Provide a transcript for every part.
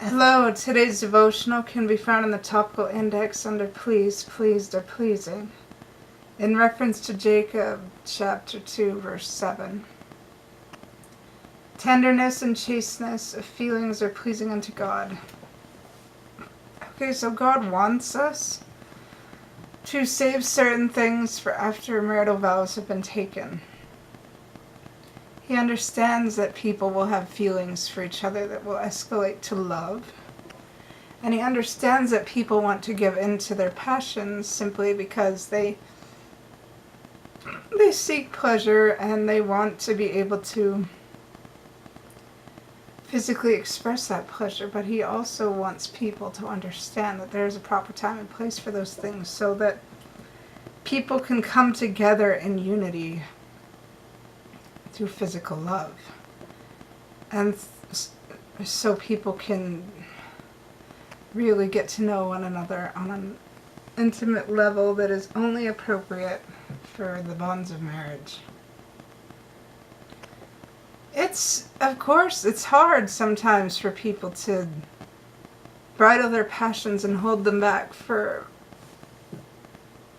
Hello, today's devotional can be found in the topical index under pleased, pleased, or pleasing, in reference to Jacob chapter 2, verse 7. Tenderness and chasteness of feelings are pleasing unto God. Okay, so God wants us to save certain things for after marital vows have been taken. He understands that people will have feelings for each other that will escalate to love. And he understands that people want to give in to their passions simply because they seek pleasure and they want to be able to physically express that pleasure. But he also wants people to understand that there's a proper time and place for those things so that people can come together in unity through physical love. And so people can really get to know one another on an intimate level that is only appropriate for the bonds of marriage. Of course, it's hard sometimes for people to bridle their passions and hold them back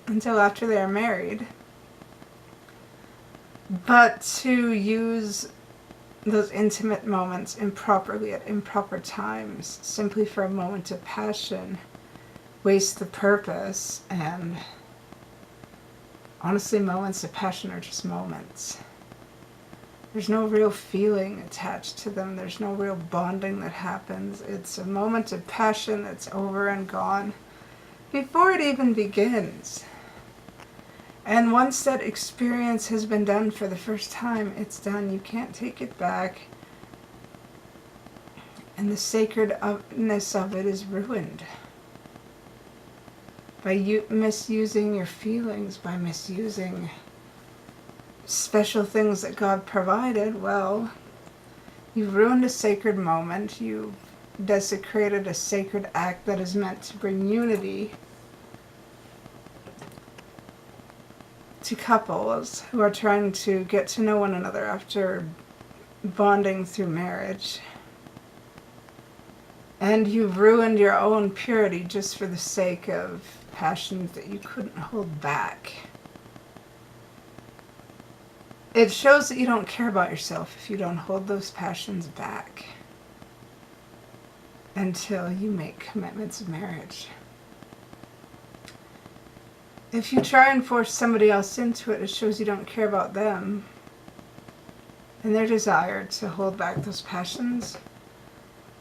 until after they are married. But to use those intimate moments improperly at improper times, simply for a moment of passion, waste the purpose. And honestly, moments of passion are just moments. There's no real feeling attached to them. There's no real bonding that happens. It's a moment of passion that's over and gone before it even begins. And once that experience has been done for the first time, it's done. You can't take it back. And the sacredness of it is ruined by you misusing your feelings, by misusing special things that God provided. Well, you've ruined a sacred moment. You've desecrated a sacred act that is meant to bring unity to couples who are trying to get to know one another after bonding through marriage. And you've ruined your own purity just for the sake of passions that you couldn't hold back. It shows that you don't care about yourself if you don't hold those passions back until you make commitments of marriage. If you try and force somebody else into it, it shows you don't care about them and their desire to hold back those passions.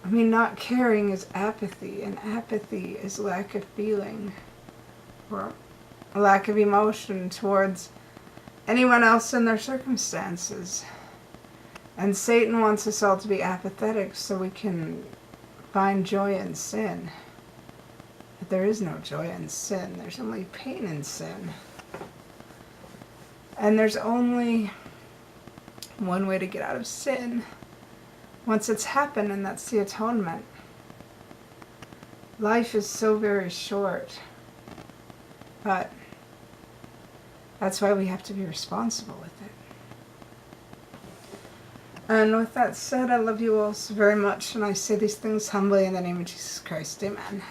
I mean, not caring is apathy, and apathy is lack of feeling or a lack of emotion towards anyone else in their circumstances. And Satan wants us all to be apathetic so we can find joy in sin. But there is no joy in sin. There's only pain in sin. And there's only one way to get out of sin once it's happened, and that's the atonement. Life is so very short, but that's why we have to be responsible with it. And with that said, I love you all so very much, and I say these things humbly in the name of Jesus Christ. Amen.